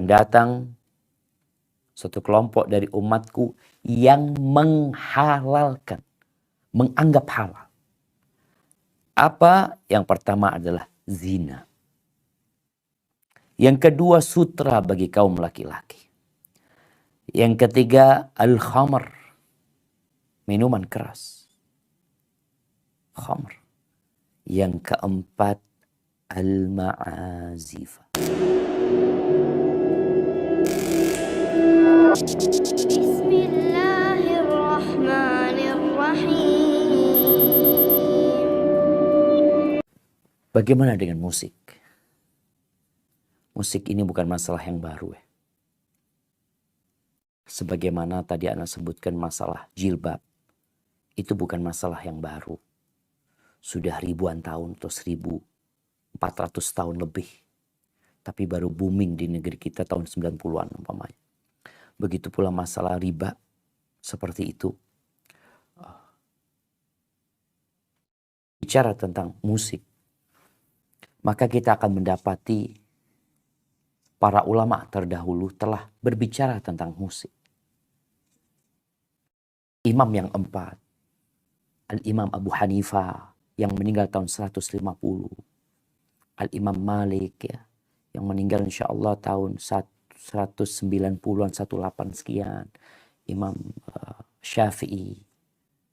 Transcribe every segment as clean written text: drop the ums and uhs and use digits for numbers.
datang satu kelompok dari umatku yang menghalalkan, menganggap halal. Apa? Yang pertama adalah zina. Yang kedua, sutra bagi kaum laki-laki. Yang ketiga, al-khamr, minuman keras. Khamr. Yang keempat, al-ma'azif. Bismillahirrahmanirrahim. Bagaimana dengan musik? Musik ini bukan masalah yang baru ya. Sebagaimana tadi Ana sebutkan masalah jilbab. Itu bukan masalah yang baru. Sudah ribuan tahun atau 1400 tahun lebih. Tapi baru booming di negeri kita tahun 90-an umpamanya. Begitu pula masalah riba seperti itu. Bicara tentang musik, maka kita akan mendapati para ulama terdahulu telah berbicara tentang musik. Imam yang empat, Al-Imam Abu Hanifah yang meninggal tahun 150. Al-Imam Malik ya, yang meninggal insyaAllah tahun 190-an, 18 sekian. Imam Syafi'i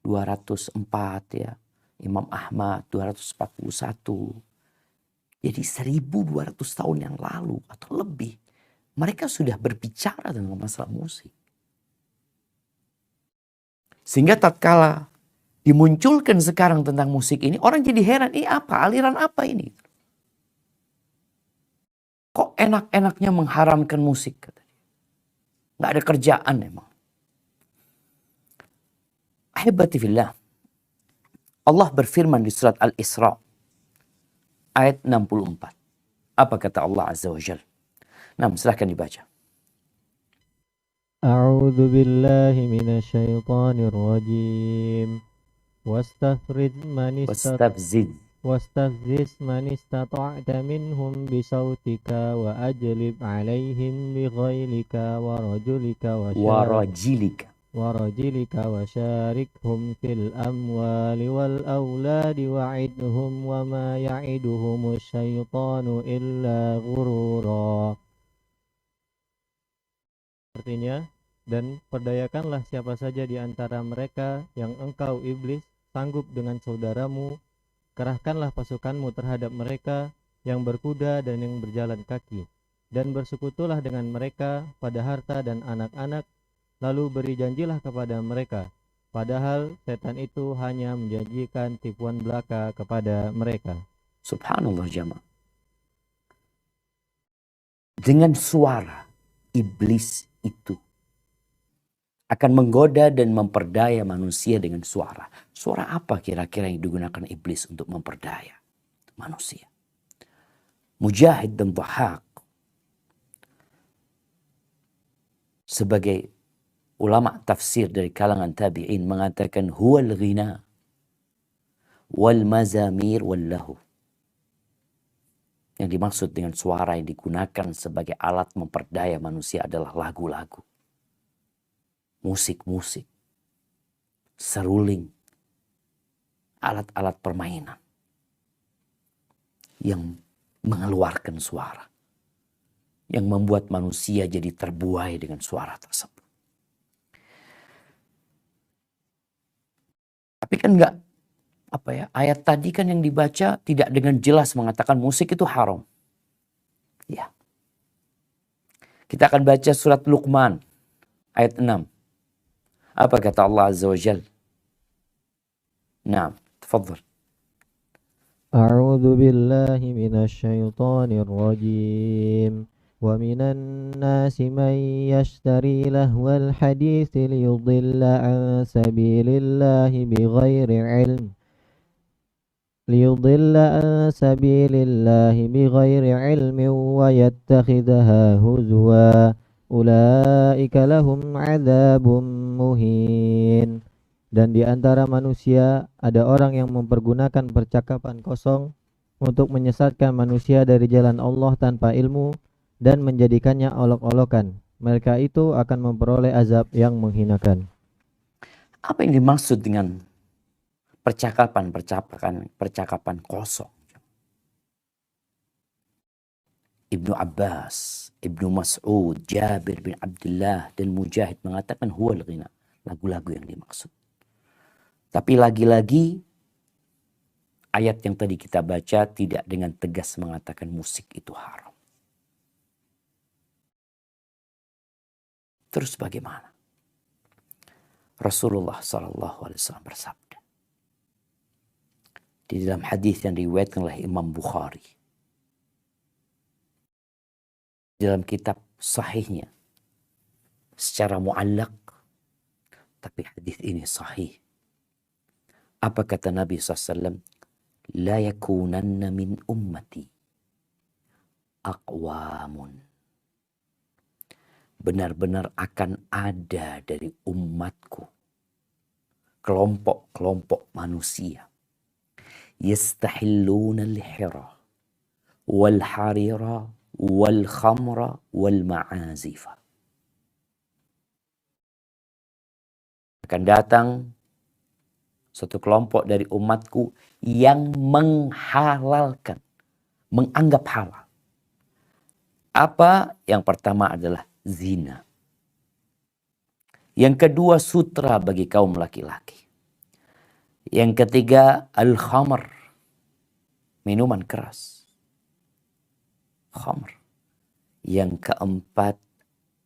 204 ya. Imam Ahmad 241. Jadi 1200 tahun yang lalu atau lebih, mereka sudah berbicara tentang masalah musik. Sehingga tatkala dimunculkan sekarang tentang musik ini, orang jadi heran, ini apa? Aliran apa ini? Kok enak-enaknya mengharamkan musik? Nggak ada kerjaan emang. Ahibati fillah. Allah berfirman di surat Al-Isra ayat 64. Apa kata Allah Azza wa Jalla? Nah, silahkan dibaca. A'udzu billahi minasyaitonir rajim. Wastafziz man istata'ta minhum bisautika wa ajlib 'alaihim bighailika wa rajilika wa syarikhum fil amwali wal auladi wa'idhum wa ma ya'iduhumus syaitanu illa ghurura. Artinya, dan perdayakanlah siapa saja di antara mereka yang engkau iblis sanggup dengan saudaramu, kerahkanlah pasukanmu terhadap mereka yang berkuda dan yang berjalan kaki, dan bersekutulah dengan mereka pada harta dan anak-anak, lalu beri janjilah kepada mereka, padahal setan itu hanya menjanjikan tipuan belaka kepada mereka. Subhanallah jamaah. Dengan suara, iblis itu akan menggoda dan memperdaya manusia dengan suara. Suara apa kira-kira yang digunakan iblis untuk memperdaya manusia? Mujahid dan Dhahak sebagai ulama tafsir dari kalangan tabi'in mengatakan huwal ghina wal mazamir wal lahu. Yang dimaksud dengan suara yang digunakan sebagai alat memperdaya manusia adalah lagu-lagu, musik-musik, seruling, alat-alat permainan yang mengeluarkan suara, yang membuat manusia jadi terbuai dengan suara tersebut. Tapi kan enggak, ayat tadi kan yang dibaca tidak dengan jelas mengatakan musik itu haram. Ya. Kita akan baca surat Luqman ayat 6. Apa kata Allah Azza wa Jalla? Naam, tafadhal. A'udzu billahi minasyaitonir rajim. Wa minan nasi man yashtari lahwal haditsi liyudilla an sabilillahi bighairi ilm. Wa yattakhidhaha huzwa. Ulaika lahum 'adzabun muhin. Dan di antara manusia ada orang yang mempergunakan percakapan kosong untuk menyesatkan manusia dari jalan Allah tanpa ilmu, dan menjadikannya olok-olokan. Mereka itu akan memperoleh azab yang menghinakan. Apa yang dimaksud dengan percakapan kosong? Ibnu Abbas, Ibnu Mas'ud, Jabir bin Abdullah, dan Mujahid mengatakan huwal ghina, lagu-lagu yang dimaksud. Tapi lagi-lagi ayat yang tadi kita baca tidak dengan tegas mengatakan musik itu haram. Terus bagaimana? Rasulullah SAW bersabda di dalam hadis yang diriwayatkan oleh Imam Bukhari, dalam kitab sahihnya secara muallaq, tapi hadis ini sahih. Apa kata Nabi SAW? La yakunanna min ummati aqwamun. Benar-benar akan ada dari umatku kelompok-kelompok manusia. Yastahilluna al-hira wal harira wal khamra wal ma'azifa. Akan datang suatu kelompok dari umatku yang menghalalkan, menganggap halal. Apa? Yang pertama adalah zina. Yang kedua sutra bagi kaum laki-laki. Yang ketiga al-khamr, minuman keras. Khamr. Yang keempat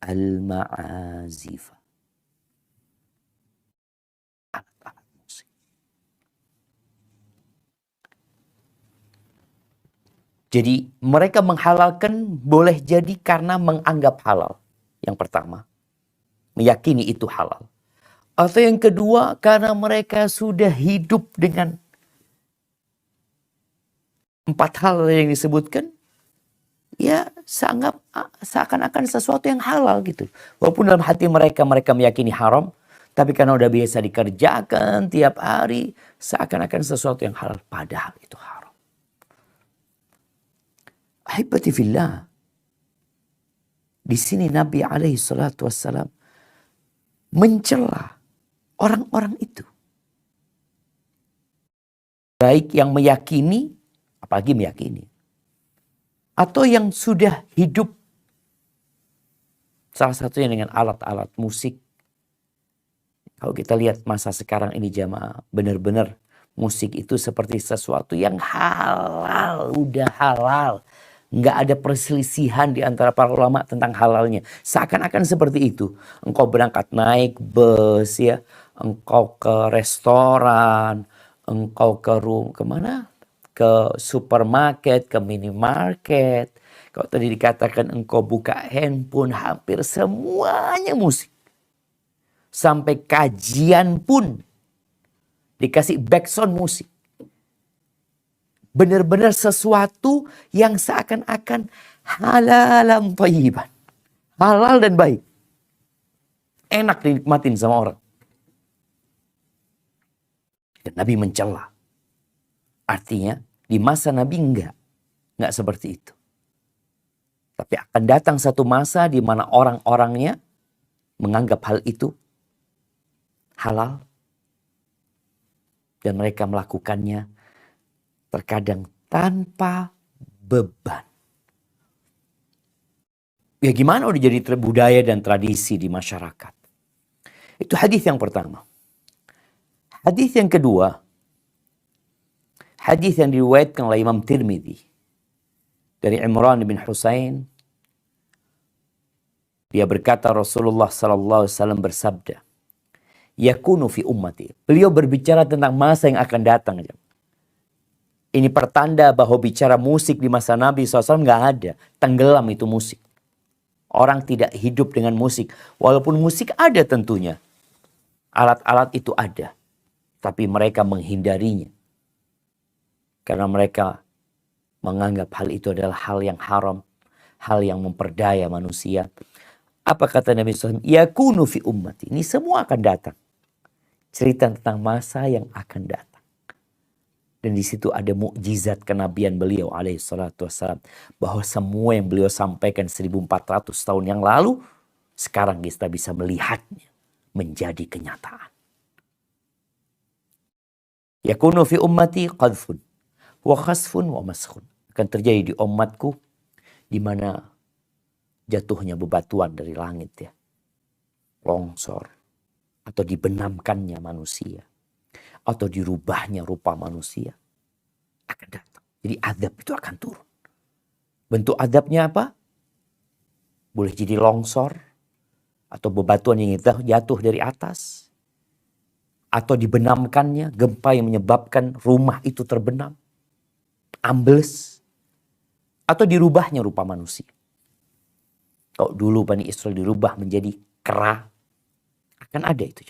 al-ma'azif, alat-alat musik. Jadi mereka menghalalkan boleh jadi karena menganggap halal. Yang pertama, meyakini itu halal. Atau yang kedua, karena mereka sudah hidup dengan 4 hal yang disebutkan, ya seakan-akan sesuatu yang halal gitu. Walaupun dalam hati mereka meyakini haram, tapi karena udah biasa dikerjakan tiap hari, seakan-akan sesuatu yang halal, padahal itu haram. Ahibati fillah, di sini Nabi alaihi salatu wassalam mencela orang-orang itu. Baik yang meyakini, apalagi meyakini, atau yang sudah hidup salah satunya dengan alat-alat musik. Kalau kita lihat masa sekarang ini jamaah, benar-benar musik itu seperti sesuatu yang halal, udah halal. Nggak ada perselisihan di antara para ulama tentang halalnya. Seakan-akan seperti itu. Engkau berangkat naik bus ya, engkau ke restoran, engkau kemana? Ke supermarket, ke minimarket. Kalau tadi dikatakan engkau buka handphone, hampir semuanya musik. Sampai kajian pun dikasih backsound musik. Benar-benar sesuatu yang seakan-akan halalan thayyiban. Halal dan baik. Enak dinikmatin sama orang. Dan Nabi mencela. Artinya di masa Nabi enggak seperti itu. Tapi akan datang satu masa di mana orang-orangnya menganggap hal itu halal. Dan mereka melakukannya terkadang tanpa beban. Ya gimana udah jadi budaya dan tradisi di masyarakat. Itu hadis yang pertama. Hadis yang kedua, hadis yang diriwayatkan oleh Imam Tirmidzi dari Imran bin Husain. Dia berkata Rasulullah sallallahu alaihi wasallam bersabda, yakunu fi ummati. Beliau berbicara tentang masa yang akan datang. Ini pertanda bahwa bicara musik di masa Nabi SAW nggak ada. Tenggelam itu musik. Orang tidak hidup dengan musik. Walaupun musik ada tentunya. Alat-alat itu ada. Tapi mereka menghindarinya. Karena mereka menganggap hal itu adalah hal yang haram. Hal yang memperdaya manusia. Apa kata Nabi SAW? Yakunu fi ummati. Ini semua akan datang. Cerita tentang masa yang akan datang. Dan di situ ada mukjizat kenabian beliau alaihi salatu wassalam. Bahwa semua yang beliau sampaikan 1400 tahun yang lalu, sekarang kita bisa melihatnya menjadi kenyataan. Yakunu fi ummati qadfun wa khasfun wa maskhun. Akan terjadi di umatku di mana jatuhnya bebatuan dari langit ya. Longsor. Atau dibenamkannya manusia. Atau dirubahnya rupa manusia. Akan datang. Jadi azab itu akan turun. Bentuk azabnya apa? Boleh jadi longsor. Atau bebatuan yang jatuh dari atas. Atau dibenamkannya. Gempa yang menyebabkan rumah itu terbenam. Ambles. Atau dirubahnya rupa manusia. Kalau dulu Bani Israel dirubah menjadi kera. Akan ada itu.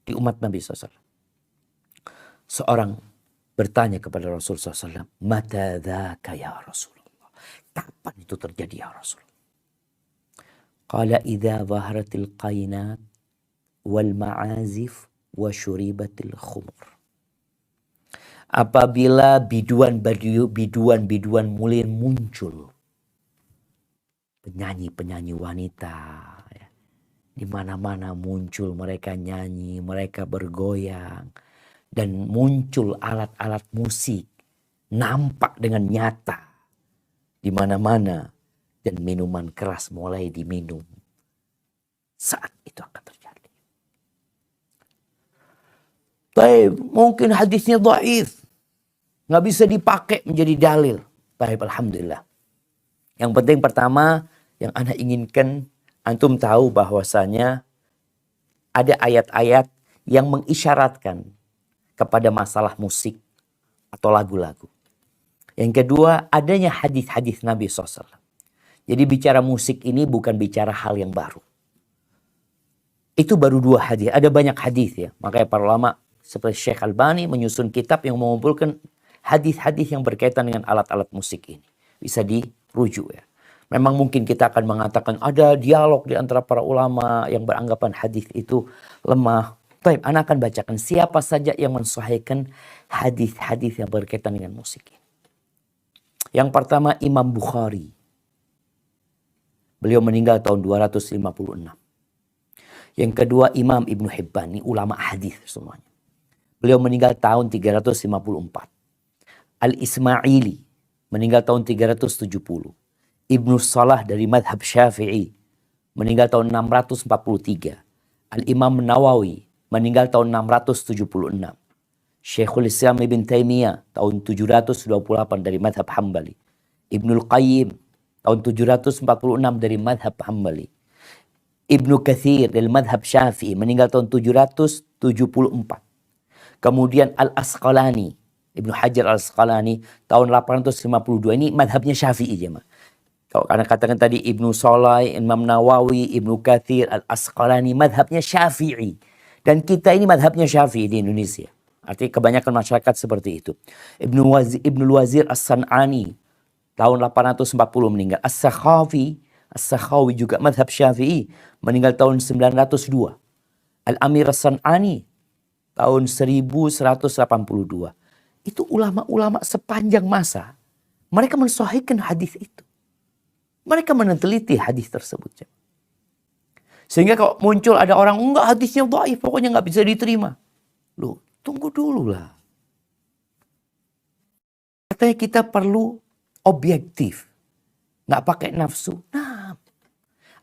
Di umat Nabi SAW. Seorang bertanya kepada Rasulullah SAW. Mata dhaka ya Rasulullah. Kapan itu terjadi ya Rasulullah? Qala idha zaharatil qainat wal ma'azif wa syuribatil khumur. Apabila biduan mulai muncul. Penyanyi-penyanyi wanita. Ya. Di mana-mana muncul mereka nyanyi, mereka bergoyang. Dan muncul alat-alat musik. Nampak dengan nyata. Di mana-mana. Dan minuman keras mulai diminum. Saat itu akan terjadi. Baik, mungkin hadisnya dhaif. Nggak bisa dipakai menjadi dalil. Baik, alhamdulillah. Yang penting pertama, yang Anda inginkan, antum tahu bahwasanya ada ayat-ayat yang mengisyaratkan kepada masalah musik atau lagu-lagu. Yang kedua, adanya hadis-hadis Nabi SAW. Jadi bicara musik ini bukan bicara hal yang baru. Itu baru 2 hadis. Ada banyak hadis ya. Makanya para ulama seperti Syekh Albani menyusun kitab yang mengumpulkan hadis-hadis yang berkaitan dengan alat-alat musik ini. Bisa dirujuk ya. Memang mungkin kita akan mengatakan ada dialog di antara para ulama yang beranggapan hadis itu lemah. Baik, Ana akan bacakan siapa saja yang mensahihkan hadis-hadis yang berkaitan dengan musik ini. Yang pertama Imam Bukhari. Beliau meninggal tahun 256. Yang kedua Imam Ibnu Hibban, ini ulama hadis semuanya. Beliau meninggal tahun 354. Al-Ismaili meninggal tahun 370. Ibnu Salah dari madhab Syafi'i meninggal tahun 643. Al-Imam Nawawi meninggal tahun 676. Syekhul Islam Ibn Taimiyah tahun 728 dari madhab Hambali. Ibnul Qayyim tahun 746 dari madhab Hambali. Ibnu Katsir dari madhab Syafi'i meninggal tahun 774. Kemudian Al-Asqalani, Ibnu Hajar Al-Asqalani tahun 852. Ini madhabnya Syafi'i jemaah. Kalau Anda katakan tadi Ibnu Salah, Imam Nawawi, Ibnu Katsir, Al-Asqalani, madhabnya Syafi'i. Dan kita ini madhabnya Syafi'i di Indonesia. Artinya kebanyakan masyarakat seperti itu. Ibnu Wazir As-San'ani tahun 840 meninggal. As-Sakhawi juga madhab Syafi'i meninggal tahun 902. Al-Amir As-San'ani tahun 1182. Itu ulama-ulama sepanjang masa. Mereka mensahihkan hadis itu. Mereka meneliti hadis tersebut. Sehingga kalau muncul ada orang, enggak hadisnya dhaif, pokoknya enggak bisa diterima. Loh, tunggu dulu lah. Katanya kita perlu objektif. Enggak pakai nafsu. Nah,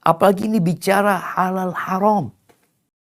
apalagi ini bicara halal haram.